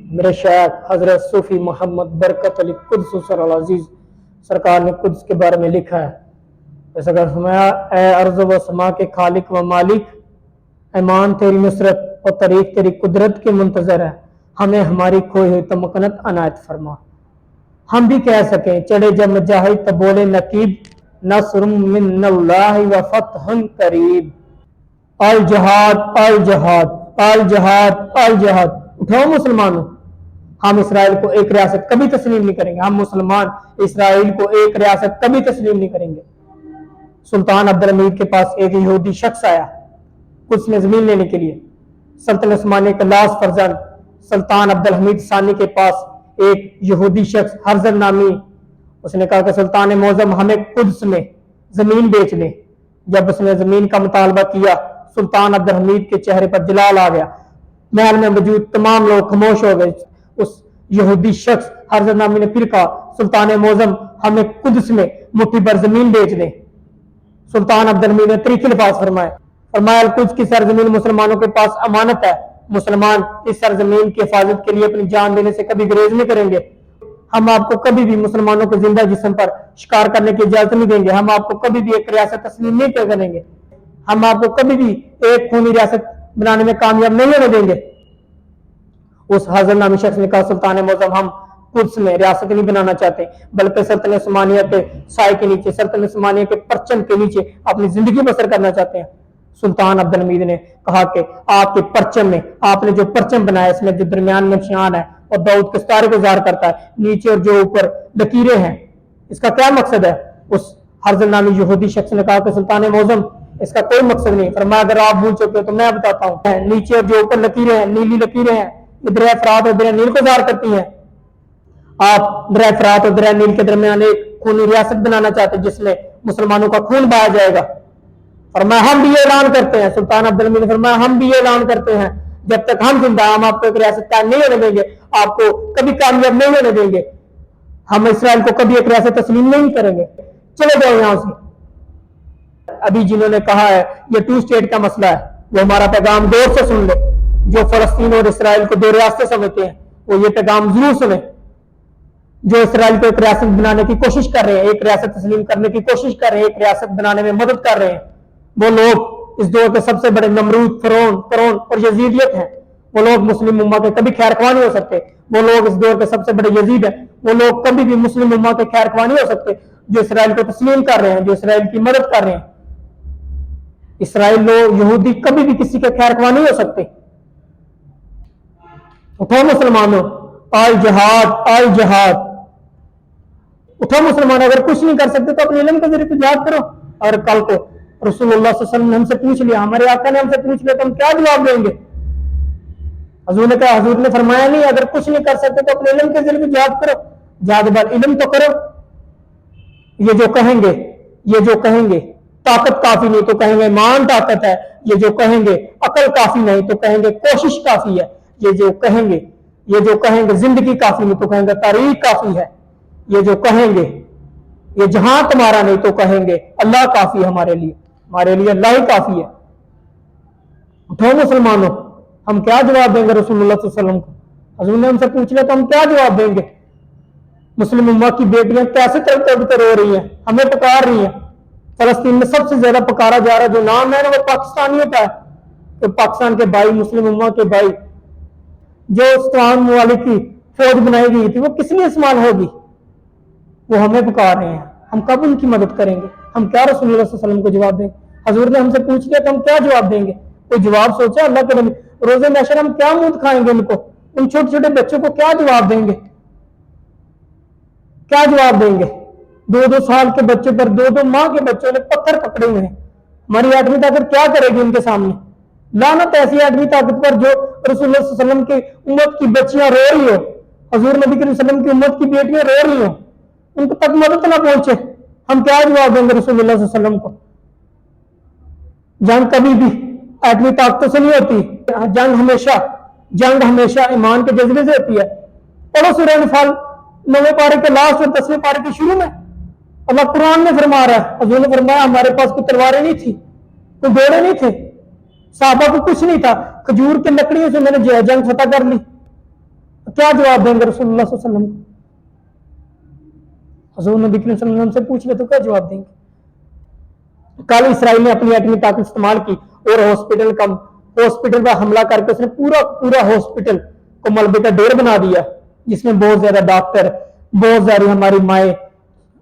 میرے شیخ حضرت صوفی محمد برکت علی قدس سر العزیز سرکار نے قدس کے بارے میں لکھا ہے، ایسا کہ فرمایا اے ارض و سما کے خالق و مالک، ایمان تیری نصرت اور طریق تیری قدرت کے منتظر ہے، ہمیں ہماری کھوئی ہوئی تمکنت عنایت فرما۔ ہم بھی کہہ سکیں چڑھے جب مجاہد تو بولے نقیب، نصر من اللہ و فتح قریب۔ الجہاد الجہاد الجہاد الجہاد، اٹھاؤ مسلمانوں، ہم اسرائیل کو ایک ریاست کبھی تسلیم نہیں کریں گے، ہم مسلمان اسرائیل کو ایک ریاست کبھی تسلیم نہیں کریں گے۔ سلطان عبدالحمید کے پاس ایک یہودی شخص آیا قدس میں زمین لینے کے لیے۔ سلطنت عثمانیہ کا لاس فرزند سلطان عبدالحمید ثانی کے پاس ایک یہودی شخص ہرزل نامی، اس نے کہا کہ سلطان معظم ہمیں قدس میں زمین بیچ دیں۔ جب اس نے زمین کا مطالبہ کیا، سلطان عبدالحمید کے چہرے پر جلال آ گیا، محل میں موجود تمام لوگ خاموش ہو گئے۔ اس یہودی شخص ہرزل نامی نے پھر کہا سلطان معظم ہمیں قدس میں مٹھی بھر زمین بیچ دیں۔ سلطان عبدالحمید نے تریخے الفاظ فرمائے، القدس کی سرزمین مسلمانوں کے پاس امانت ہے، مسلمان اس سرزمین کی حفاظت کے لیے اپنی جان دینے سے کبھی گریز نہیں کریں گے۔ ہم آپ کو کبھی بھی مسلمانوں کے زندہ جسم پر شکار کرنے کی اجازت نہیں دیں گے، ہم آپ کو کبھی بھی ایک ریاست تسلیم نہیں کریں گے، ہم آپ کو کبھی بھی ایک خونی ریاست بنانے میں کامیاب نہیں ہونے دیں گے۔ اس حضرت نامی شخص نے کہا سلطان معظم ہم قدس میں ریاست نہیں بنانا چاہتے بلکہ سلطنت عثمانیہ کے سائے کے نیچے، سلطنت عثمانیہ کے پرچم کے نیچے اپنی زندگی بسر کرنا چاہتے ہیں۔ سلطان عبدالحمید نے کہا کہ آپ کے پرچم میں، آپ نے جو پرچم بنایا اس میں جو درمیان میں نشان ہے اور داؤد کے ستارے کو ظاہر کرتا ہے، نیچے اور جو اوپر لکیریں ہیں، اس کا کیا مقصد ہے؟ اس ہرزل نامی یہودی شخص نے کہا کہ سلطان معظم اس کا کوئی مقصد نہیں۔ فرمایا اگر آپ بھول چکے تو میں بتاتا ہوں، نیچے اور جو اوپر لکیریں ہیں، نیلی لکیریں ہیں، دریا فرات اور دریا نیل کو ظاہر کرتی ہیں۔ آپ دریا فرات اور دریا نیل کے درمیان ایک خونی ریاست بنانا چاہتے ہیں جس میں مسلمانوں کا خون بہایا جائے گا۔ فرمایا ہم بھی یہ اعلان کرتے ہیں، سلطان عبدالحمید نے فرمایا ہم بھی یہ اعلان کرتے ہیں جب تک ہم زندہ ہم آپ کو ایک ریاست قائم نہیں ہونے دیں گے، آپ کو کبھی کامیاب نہیں ہونے دیں گے، ہم اسرائیل کو کبھی ایک ریاست تسلیم نہیں کریں گے، چلے جاؤ یہاں سے۔ ابھی جنہوں نے کہا ہے یہ 2 اسٹیٹ کا مسئلہ ہے، وہ ہمارا پیغام غور سے سن لے۔ جو فلسطین اور اسرائیل کو 2 ریاستیں سمجھتے ہیں وہ یہ پیغام ضرور سنیں۔ جو اسرائیل کو ایک ریاست بنانے کی کوشش کر رہے ہیں، ایک ریاست تسلیم کرنے کی کوشش کر رہے ہیں، ایک ریاست بنانے میں مدد کر رہے ہیں، وہ لوگ اس دور کے سب سے بڑے نمرود، فرعون اور یزیدیت ہیں۔ وہ لوگ مسلم امہ کے کبھی خیر خواہ نہیں ہو سکتے، وہ لوگ اس دور کے سب سے بڑے یزید ہیں، وہ لوگ کبھی بھی مسلم امہ کے خیر خواہ نہیں ہو سکتے جو اسرائیل کو تسلیم کر رہے ہیں، جو اسرائیل کی مدد کر رہے ہیں۔ اسرائیل لوگ یہودی کبھی بھی کسی کے خیر خواہ نہیں ہو سکتے۔ اٹھو مسلمانوں، الجہاد الجہاد، اٹھو مسلمان، اگر کچھ نہیں کر سکتے تو اپنے علم کے ذریعے جہاد کرو۔ اور کل کو رسول اللہ صلی اللہ علیہ وسلم نے ہم سے پوچھ لیا، ہمارے آقا نے ہم سے پوچھ لیا تو ہم کیا جواب دیں گے؟ حضور نے کہا، حضور نے فرمایا نہیں اگر کچھ نہیں کر سکتے تو اپنے علم کے ذریعے جہاد کرو، جہاد بال علم تو کرو۔ یہ جو کہیں گے طاقت کافی نہیں تو کہیں گے ایمان طاقت ہے، یہ جو کہیں گے عقل کافی نہیں تو کہیں گے کوشش کافی ہے، یہ جو کہیں گے زندگی کافی نہیں تو کہیں گے تاریخ کافی ہے، یہ جو کہیں گے یہ جہاں تمہارا نہیں تو کہیں گے اللہ کافی ہے، ہمارے لیے اللہ ہی کافی ہے۔ اٹھو مسلمانوں، ہم کیا جواب دیں گے رسول اللہ صلی اللہ علیہ وسلم کو؟ حضور نے ہم سے پوچھ لیا تو ہم کیا جواب دیں گے؟ مسلم امہ کی بیٹیاں کیسے تڑپ کر رو رہی ہیں، ہمیں پکار رہی ہیں۔ فلسطین میں سب سے زیادہ پکارا جا رہا جو نام ہے نا وہ پاکستانیوں کا ہے، تو پاکستان کے بھائی، مسلم امہ کے بھائی، جو اسلام ممالک کی فوج بنائی گئی تھی وہ کس لیے استعمال ہوگی؟ وہ ہمیں پکار رہے ہیں، ہم کب ان کی مدد کریں گے؟ ہم کیا رسول اللہ صلی اللہ علیہ وسلم کو جواب دیں گے؟ حضور نے ہم سے پوچھ لیا تو ہم کیا جواب دیں گے؟ کوئی جواب سوچا اللہ کے نبی؟ روز محشر ہم کیا منہ دکھائیں گے ان کو؟ ان چھوٹے چھوٹے بچوں کو کیا جواب دیں گے؟ کیا جواب دیں گے؟ 2 سال کے بچے پر 2 ماہ کے بچوں نے پتھر پکڑے ہوئے ہیں، ہماری ایٹمی طاقت کیا کرے گی ان کے سامنے؟ لعنت ایسی ایٹمی طاقت پر جو رسول اللہ صلی اللہ علیہ وسلم کی امت کی بچیاں رو رہی ہو، حضور نبی کریم صلی اللہ علیہ وسلم کی امت کی بیٹیاں رو رہی ہوں، ان کو تک مدد نہ پہنچے، ہم کیا جواب دیں گے رسول اللہ صلی اللہ علیہ وسلم کو؟ جنگ کبھی بھی ایٹمی طاقتوں سے نہیں ہوتی، جنگ ہمیشہ ایمان کے جذبے سے ہوتی ہے۔ پڑھو سورہ انفال 9 پارے کے لاسٹ اور 10ویں پارے کے شروع میں اللہ قرآن میں فرما رہا ہے، حضور نے فرمایا ہمارے پاس کوئی تلواریں نہیں تھی، کوئی گھوڑے نہیں تھے، صحابہ کو کچھ نہیں تھا، کھجور کی لکڑیوں سے میں نے جنگ فتح کر لی۔ تو کیا جواب دیں گے رسول اللہ صلی اللہ علیہ وسلم کو؟ حضور نبی کریم صلی اللہ علیہ وسلم سے پوچھ لے تو کیا جواب دیں گے؟ کل اسرائیل نے اپنی ایٹمی طاقت استعمال کی اور ہاسپٹل پر حملہ کر کے اس نے پورا ہاسپٹل کو ملبے کا ڈیر بنا دیا، جس میں بہت زیادہ ڈاکٹر، بہت زیادہ ہماری مائیں،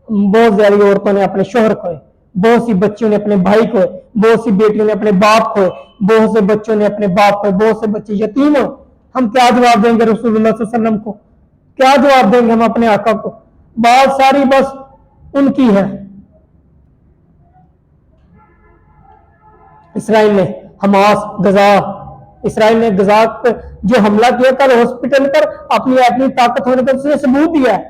بہت زیادہ عورتوں نے اپنے شوہر کھوئے، بہت سی بچیوں نے اپنے بھائی کھوئے، بہت سی بیٹیوں نے اپنے باپ کھوئے، بہت سے بچوں نے اپنے باپ کھوئے، بہت سے بچے یتیم ہوئے۔ ہم کیا جواب دیں گے رسول اللہ صلی اللہ علیہ وسلم کو؟ کیا جواب دیں گے ہم اپنے آقا کو؟ بات ساری بس ان کی ہے۔ اسرائیل نے اسرائیل نے غزہ پر جو حملہ کیا کل ہاسپٹل پر اپنی ایٹمی طاقت ہونے کا اس نے ثبوت دیا ہے۔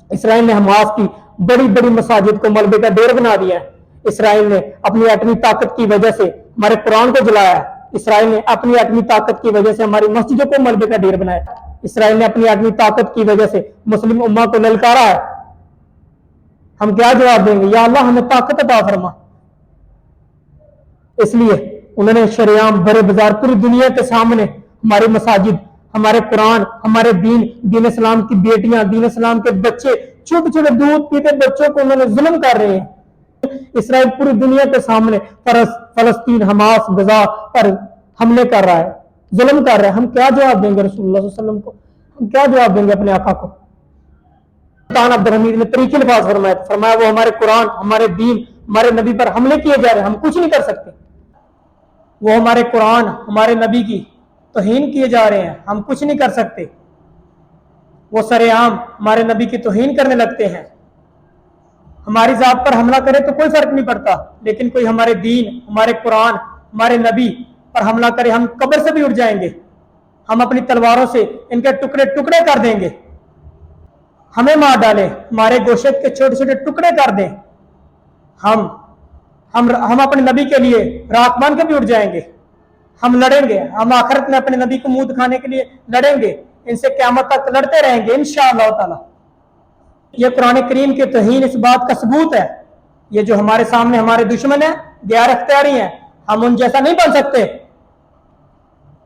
اسرائیل نے حماس کی بڑی بڑی مساجد کو ملبے کا ڈیر بنا دیا ہے۔ اسرائیل نے اپنی ایٹمی طاقت کی وجہ سے ہمارے قرآن کو جلایا ہے۔ اسرائیل نے اپنی ایٹمی طاقت کی وجہ سے ہماری مسجدوں کو ملبے کا ڈیر بنایا ہے۔ اسرائیل نے اپنی ایٹمی طاقت کی وجہ سے مسلم امہ کو للکارا ہے۔ ہم کیا جواب دیں گے؟ یا اللہ ہمیں طاقت عطا فرما۔ اس لیے انہوں نے شریعام بڑے بازار پوری دنیا کے سامنے ہماری مساجد، ہمارے قرآن، ہمارے دین اسلام کی بیٹیاں، دین اسلام کے بچے، چھوٹے چھوٹے دودھ پیتے بچوں کو انہوں نے ظلم کر رہے ہیں۔ اسرائیل پوری دنیا کے سامنے فلسطین، حماس، غزہ پر حملے کر رہا ہے، ظلم کر رہا ہے۔ ہم کیا جواب دیں گے رسول اللہ صلی اللہ علیہ وسلم کو؟ ہم کیا جواب دیں گے اپنے آقا کو؟ سلطان عبد الحمید نے طریقے الفاظ فرمایا وہ ہمارے قرآن، ہمارے دین، ہمارے نبی پر حملے کیے جا رہے ہیں، ہم کچھ نہیں کر سکتے۔ وہ ہمارے قرآن، ہمارے نبی کی توہین کیے جا رہے ہیں، ہم کچھ نہیں کر سکتے۔ وہ سرعام ہمارے نبی کی توہین کرنے لگتے ہیں۔ ہماری ذات پر حملہ کرے تو کوئی فرق نہیں پڑتا، لیکن کوئی ہمارے دین، ہمارے قرآن، ہمارے نبی پر حملہ کرے، ہم قبر سے بھی اٹھ جائیں گے، ہم اپنی تلواروں سے ان کے ٹکڑے ٹکڑے کر دیں گے، ہمیں مار ڈالیں، ہمارے گوشت کے چھوٹے چھوٹے ٹکڑے کر دیں، ہم اپنے نبی کے لیے راکھ مان کے بھی اٹھ جائیں گے، ہم لڑیں گے، ہم آخرت میں اپنے نبی کو منہ دکھانے کے لیے لڑیں گے، ان سے قیامت تک لڑتے رہیں گے انشاءاللہ تعالی۔ یہ قرآن کریم کی توہین اس بات کا ثبوت ہے۔ یہ جو ہمارے سامنے ہمارے دشمن ہیں، غیر اختیاری ہیں، ہم ان جیسا نہیں بن سکتے،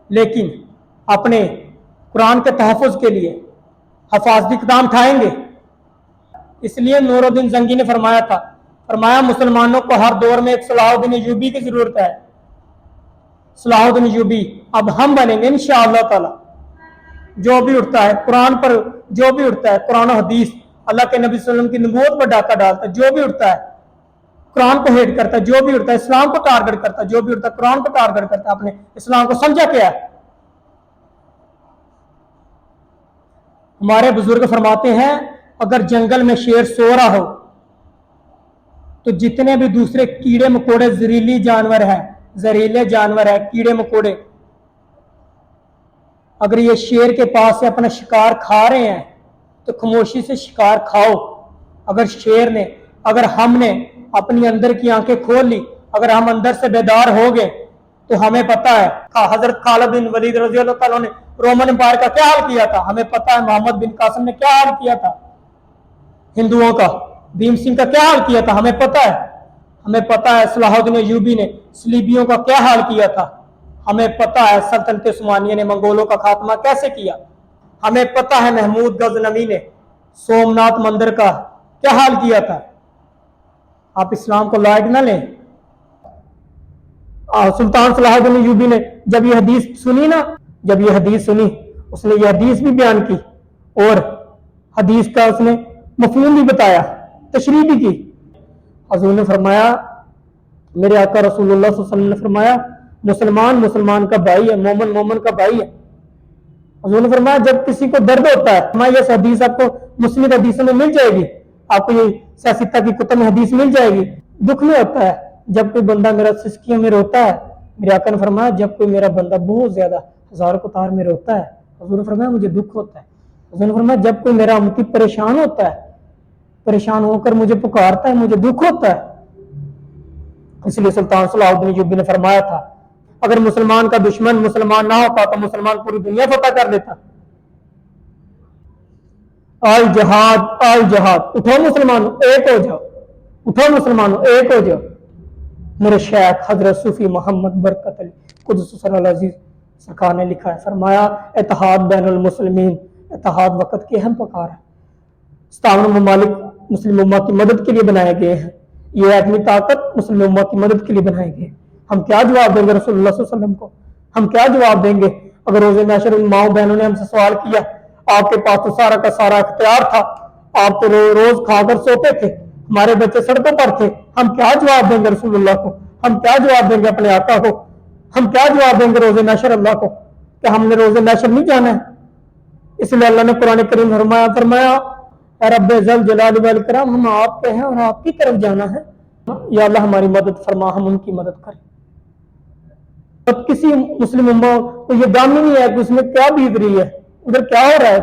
لیکن اپنے قرآن کے تحفظ کے لیے حفاظتی اقدام اٹھائیں گے۔ اس لیے نور الدین زنگی نے فرمایا مسلمانوں کو ہر دور میں ایک صلاح الدین ایوبی کی ضرورت ہے۔ صلاح الدین ایوبی اب ہم بنیں گے انشاءاللہ تعالی۔ جو بھی اٹھتا ہے قرآن پر، جو بھی اٹھتا ہے قرآن و حدیث، اللہ کے نبی صلی اللہ علیہ وسلم کی نبوت پر ڈاکہ ڈالتا ہے، جو بھی اٹھتا ہے قرآن کو ہیٹ کرتا ہے، جو بھی اٹھتا ہے اسلام کو ٹارگٹ کرتا ہے، جو بھی اٹھتا ہے قرآن کو ٹارگٹ کرتا ہے، اپنے اسلام کو سمجھا کیا ہے۔ ہمارے بزرگ فرماتے ہیں اگر جنگل میں شیر سو رہا ہو تو جتنے بھی دوسرے کیڑے مکوڑے زہریلے جانور ہیں، کیڑے مکوڑے، اگر یہ شیر کے پاس سے اپنا شکار کھا رہے ہیں تو خاموشی سے شکار کھاؤ۔ اگر ہم نے اپنی اندر کی آنکھیں کھول لی، اگر ہم اندر سے بیدار ہو گئے تو ہمیں پتہ ہے حضرت خالد بن ولید رضی اللہ تعالیٰ نے رومن امپائر کا کیا حال کیا تھا، ہمیں پتہ ہے محمد بن قاسم نے کیا حال کیا تھا، ہندوؤں کا بھیم سنگھ کا کیا حال کیا تھا، ہمیں پتہ ہے صلاح الدین ایوبی نے صلیبیوں کا کیا حال کیا تھا، ہمیں پتہ ہے سلطنت عثمانیہ نے منگولوں کا خاتمہ کیسے کیا، ہمیں پتہ ہے محمود غزنوی نے سومناتھ مندر کا کیا حال کیا تھا۔ آپ اسلام کو لائٹ نہ لیں۔ سلطان صلاح الدین ایوبی نے جب یہ حدیث سنی، اس نے یہ حدیث بھی بیان کی اور حدیث کا اس نے مفہوم بھی بتایا، تشریح بھی کی۔ حضور نے فرمایا، میرے آقا رسول اللہ صلی اللہ علیہ وسلم نے فرمایا مسلمان کا بھائی ہے، مومن کا بھائی ہے۔ حضور نے فرمایا جب کسی کو درد ہوتا ہے، یہ حدیث آپ کو مسند حدیثوں میں مل جائے گی، آپ کو یہ سیاستہ کی کتب میں حدیث مل جائے گی، دکھ میں ہوتا ہے جب کوئی بندہ میرا سسکیوں میں روتا ہے، میرے آقا نے فرمایا جب کوئی میرا بندہ بہت زیادہ ہزار قطار میں روتا ہے، حضور نے فرمایا مجھے دکھ ہوتا ہے۔ حضور نے فرمایا جب کوئی میرا امتی پریشان ہوتا ہے، پریشان ہو کر مجھے پکارتا ہے، مجھے دکھ ہوتا ہے۔ اس لیے سلطان صلاح الدین ایوبی نے فرمایا تھا اگر مسلمان کا دشمن مسلمان نہ ہوتا تو مسلمان پوری دنیا فتح کر لیتا۔ آل جہاد، اٹھو مسلمانوں ایک ہو جاؤ، اٹھو مسلمانوں ایک ہو جاؤ۔ میرے شیخ حضرت صوفی محمد برکت علی قدس سر العزیز سرکار نے لکھا ہے، فرمایا اتحاد بین المسلمین، اتحاد وقت کی اہم پکار ہے۔ 57 ممالک مسلم امت کی مدد کے لیے بنائے گئے ہیں، یہ ایٹمی طاقت مسلم امت کی مدد کے لیے بنائی گئی۔ ہم کیا جواب دیں گے رسول اللہ صلی اللہ علیہ وسلم کو؟ ہم کیا جواب دیں گے اگر روز محشر ان ماؤں بہنوں نے ہم سے سوال کیا آپ کے پاس تو سارا کا سارا اختیار تھا، آپ تو روز کھا کر سوتے تھے، ہمارے بچے سڑکوں پر تھے، ہم کیا جواب دیں گے رسول اللہ کو؟ ہم کیا جواب دیں گے اپنے آقا کو؟ ہم کیا جواب دیں گے روز محشر اللہ کو کہ ہم نے روز محشر نہیں جانا ہے؟ اس لیے اللہ نے قرآن کریم فرمایا اے رب ذل جلال والاکرام، ہم آپ کے ہیں اور آپ کی طرف جانا ہے، یا اللہ ہماری مدد فرما، ہم ان کی مدد کریں۔ کسی مسلم امت کو یہ دام ہی نہیں ہے کہ اس میں کیا بیت رہی ہے، ادھر کیا ہو رہا ہے،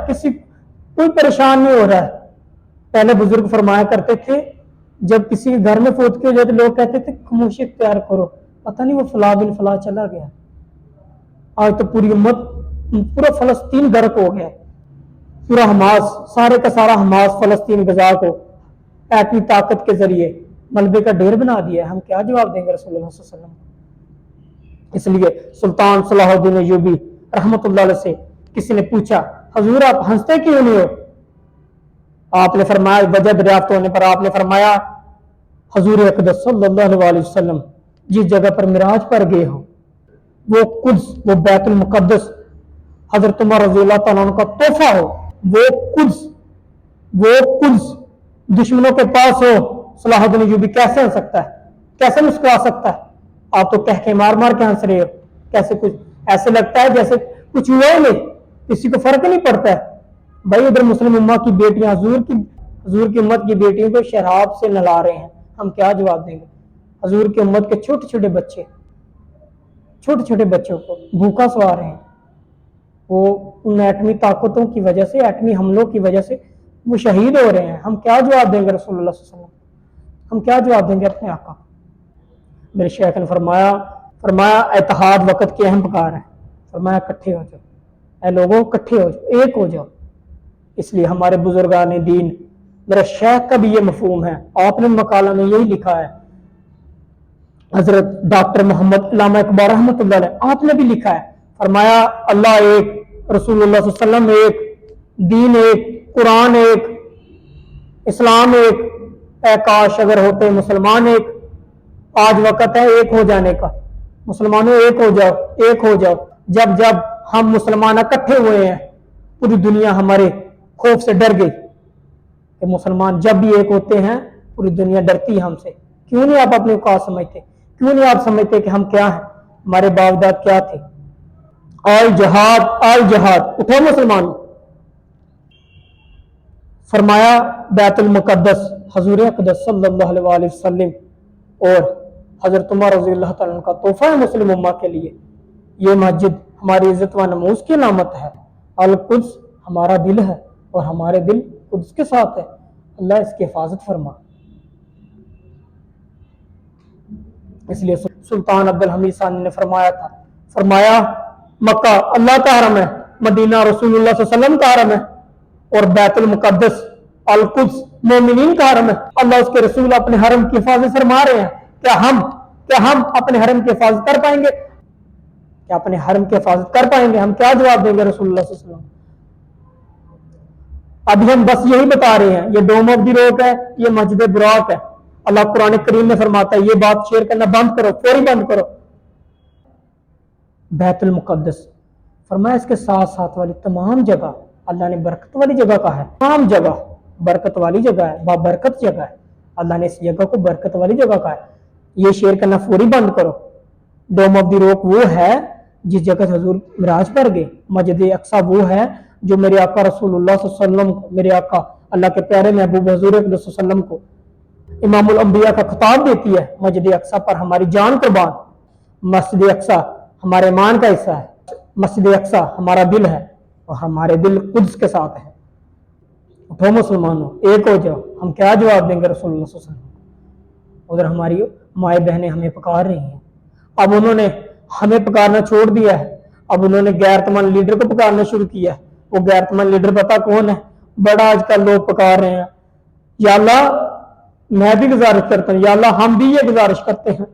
کوئی پریشان نہیں ہو رہا ہے۔ پہلے بزرگ فرمایا کرتے تھے جب کسی کے گھر میں فوت ہو جائے تو لوگ کہتے تھے خاموشی اختیار کرو، پتہ نہیں وہ فلاں بن فلاں چلا گیا۔ آج تو پوری امت، پورا فلسطین غرق ہو گیا، پورا حماس، سارے کا سارا حماس فلسطین غزہ کو ایٹمی طاقت کے ذریعے ملبے کا ڈھیر بنا دیا ہے۔ ہم کیا جواب دیں گے رسول اللہ صلی اللہ علیہ وسلم؟ اس لیے سلطان صلاح الدین ایوبی رحمت اللہ علیہ سے کسی نے پوچھا حضور آپ ہنستے کیوں نہیں ہو؟ آپ نے فرمایا، وجہ دریافت ہونے پر آپ نے فرمایا حضور اقدس صلی اللہ علیہ وسلم جس جگہ پر معراج پر گئے ہو وہ قدس، وہ بیت المقدس حضرت عمر رضی اللہ تعالیٰ عنہ کا تحفہ ہو، وہ قدس دشمنوں کے پاس ہو، صلاح الدین ایوبی کیسے ہنس سکتا ہے؟ کیسے مسکرا سکتا ہے؟ آپ تو کہہ کے مار مار کے ہنس رہے ہو، کیسے کچھ ایسے لگتا ہے جیسے کچھ ہوا ہی نہیں، کسی کو فرق نہیں پڑتا ہے۔ بھائی ادھر مسلم امت کی بیٹیاں، حضور کی امت کی بیٹیوں کو شراب سے نلا رہے ہیں، ہم کیا جواب دیں گے؟ حضور کی امت کے چھوٹے چھوٹے بچوں کو بھوکا سوا رہے ہیں، وہ ان ایٹمی طاقتوں کی وجہ سے، ایٹمی حملوں کی وجہ سے وہ شہید ہو رہے ہیں۔ ہم کیا جواب دیں گے رسول اللہ صلی اللہ علیہ وسلم؟ ہم کیا جواب دیں گے اپنے آقا؟ میرے شیخ نے فرمایا اتحاد وقت کی اہم پکار ہے، فرمایا اکٹھے ہو جاؤ، اے لوگوں اکٹھے ہو جاؤ، ایک ہو جاؤ۔ اس لیے ہمارے بزرگان دین، میرا شیخ کا بھی یہ مفہوم ہے، آپ نے مقالہ میں یہی لکھا ہے، حضرت ڈاکٹر محمد علامہ اقبال رحمۃ اللہ علیہ آپ نے بھی لکھا ہے، فرمایا اللہ ایک، رسول اللہ صلی اللہ علیہ وسلم ایک، دین ایک، قرآن ایک، اسلام ایک، اے کاش اگر ہوتے مسلمان ایک۔ آج وقت ہے ایک ہو جانے کا، مسلمانوں ایک ہو جاؤ۔ جب ہم مسلمان اکٹھے ہوئے ہیں پوری دنیا ہمارے خوف سے ڈر گئی کہ مسلمان جب بھی ایک ہوتے ہیں پوری دنیا ڈرتی ہے ہم سے۔ کیوں نہیں آپ اپنے اوقات سمجھتے؟ کیوں نہیں آپ سمجھتے کہ ہم کیا ہیں، ہمارے باپ داد کیا تھے؟ آل جہاد، اٹھو مسلمان۔ فرمایا بیت المقدس حضور اقدس صلی اللہ علیہ وسلم اور حضرت عمر رضی اللہ تعالیٰ عنہ کا تحفہ ہے مسلم امت کے لیے۔ یہ مسجد ہماری عزت و نموز کی علامت ہے۔ القدس ہمارا دل ہے اور ہمارے دل قدس کے ساتھ ہے، اللہ اس کی حفاظت فرما۔ اس لیے سلطان عبد الحمید ثانی نے فرمایا مکہ اللہ کا حرم ہے، مدینہ رسول اللہ صلی اللہ علیہ وسلم کا حرم ہے، اور بیت المقدس القدس مومنین کا حرم ہے۔ اللہ اس کے رسول اپنے حرم کی حفاظت فرما رہے ہیں، کیا ہم اپنے حرم کی حفاظت کر پائیں گے؟ کیا اپنے حرم کی حفاظت کر پائیں گے؟ ہم کیا جواب دیں گے رسول اللہ صلی اللہ علیہ وسلم؟ ابھی ہم بس یہی بتا رہے ہیں، یہ ڈوم آف دی روک ہے، یہ مسجد براق ہے۔ اللہ قرآن کریم میں فرماتا ہے یہ بات شیئر کرنا بند کرو، فوری بند کرو۔ بیت المقدس فرمایا اس کے ساتھ ساتھ والی تمام جگہ اللہ نے برکت والی جگہ کہا ہے، تمام جگہ برکت والی جگہ ہے، بابرکت جگہ ہے، اللہ نے اس جگہ کو برکت والی جگہ کہا ہے۔ یہ شیئر کرنا فوری بند کرو۔ ڈوم آف دی روک وہ ہے جس جگہ سے حضور معراج پر گئے، مسجد اقصی وہ ہے جو میرے آقا رسول اللہ صلی اللہ علیہ وسلم کو، میرے آقا اللہ کے پیارے محبوب حضور صلی اللہ علیہ وسلم کو امام الانبیاء کا خطاب دیتی ہے۔ مسجد اقصی پر ہماری جان قربان، مسجد اقصی ہمارے ایمان کا حصہ ہے، مسجد اقصی ہمارا دل ہے اور ہمارے دل قدس کے ساتھ ہے۔ اٹھو مسلمانوں، ایک ہو جاؤ۔ ہم کیا جواب دیں گے رسول اللہ صلی اللہ علیہ وسلم؟ ادھر ہماری مائیں بہنیں ہمیں پکار رہی ہیں، اب انہوں نے ہمیں پکارنا چھوڑ دیا ہے، اب انہوں نے غیرت مند لیڈر کو پکارنا شروع کیا ہے۔ وہ غیرت مند لیڈر پتا کون ہے؟ بڑا آج کل لوگ پکار رہے ہیں، یا اللہ میں بھی گزارش کرتا ہوں، یا اللہ ہم بھی یہ گزارش کرتے ہیں،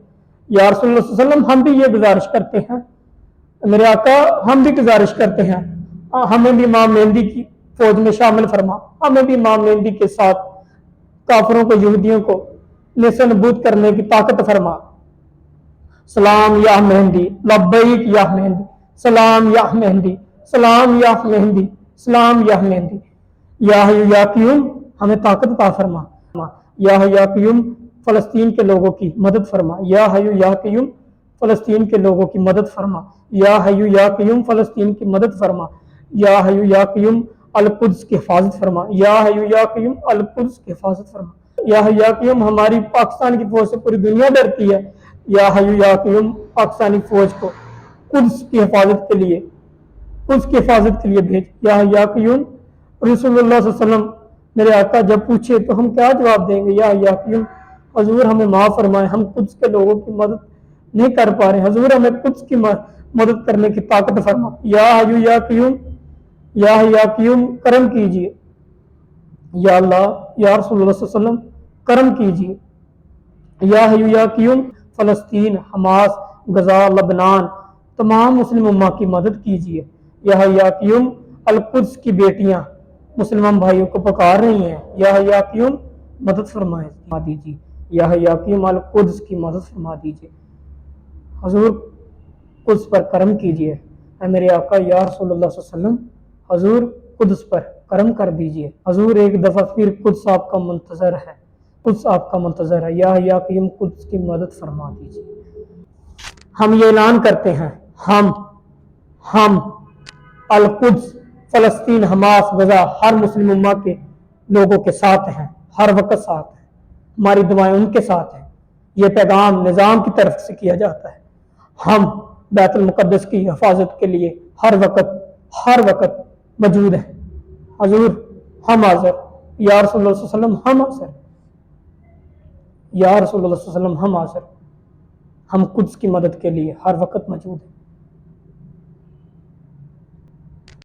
یا رسول اللہ صلی اللہ علیہ وسلم ہم بھی یہ گزارش کرتے ہیں میرے آقا ہم بھی گزارش کرتے ہیں ہمیں بھی امام مہدی کی فوج میں شامل فرما، ہمیں بھی امام مہدی کے ساتھ کافروں کو یہودیوں کو نیست نابود کرنے کی طاقت فرما۔ سلام یا مہندی، لبیک یا مہندی، سلام یا مہندی، سلام یا مہندی، سلام یا مہندی، یا حی یا قیوم ہمیں طاقت عطا فرما، یا حی یا قیوم فلسطین کے لوگوں کی مدد فرما، یا حی یا قیوم فلسطین کے لوگوں کی مدد فرما، یا حی یا قیوم فلسطین کی مدد فرما، یا حی یا قیوم القدس کی حفاظت فرما، یا حی یا قیوم القدس کی حفاظت فرما، یا حی یا قیوم ہماری پاکستان کی فوج سے پوری دنیا ڈرتی ہے، یا حی یا قیوم پاکستانی فوج کو قدس کی حفاظت کے لیے بھیج، یا حی یا قیوم۔ رسول اللہ صلی اللہ علیہ وسلم میرے آقا جب پوچھے تو ہم کیا جواب دیں گے؟ یا حی یا قیوم حضور ہمیں معاف فرمائے، ہم قدس کے لوگوں کی مدد نہیں کر پا رہے، حضور ہمیں قدس کی مدد کرنے کی طاقت فرما، یا حی یا قیوم، یا حی یا قیوم کرم کیجیے، یا اللہ یا رسول اللہ صلی اللہ علیہ وسلم کرم کیجیے، یا حی یا قیوم فلسطین، حماس، غزہ، لبنان تمام مسلم امہ کی مدد کیجیے، یا حی یا قیوم القدس کی بیٹیاں مسلمان بھائیوں کو پکار رہی ہیں، یا حی یا قیوم مدد فرما دیجیے، یا حی یا قیوم القدس کی مدد فرما دیجیے، حضور قدس پر کرم کیجیے، اے میرے آقا یا رسول اللہ صلی اللہ علیہ وسلم حضور قدس پر کرم کر دیجیے، حضور ایک دفعہ پھر قدس آپ کا منتظر ہے، قدس آپ کا منتظر ہے، یا حی یا قیوم قدس کی مدد فرما دیجیے۔ ہم یہ اعلان کرتے ہیں ہم القدس، فلسطین، حماس، غزہ ہر مسلم امہ کے لوگوں کے ساتھ ہیں، ہر وقت ساتھ ہیں، ہماری دعائیں ان کے ساتھ ہیں، یہ پیغام نظام کی طرف سے کیا جاتا ہے، ہم بیت المقدس کی حفاظت کے لیے ہر وقت موجود ہیں، حضور ہم حاضر، یا رسول اللہ صلی اللہ علیہ وسلم ہم حاضر، یا رسول اللہ صلی اللہ علیہ وسلم ہم حاضر، ہم قدس کی مدد کے لیے ہر وقت موجود ہیں۔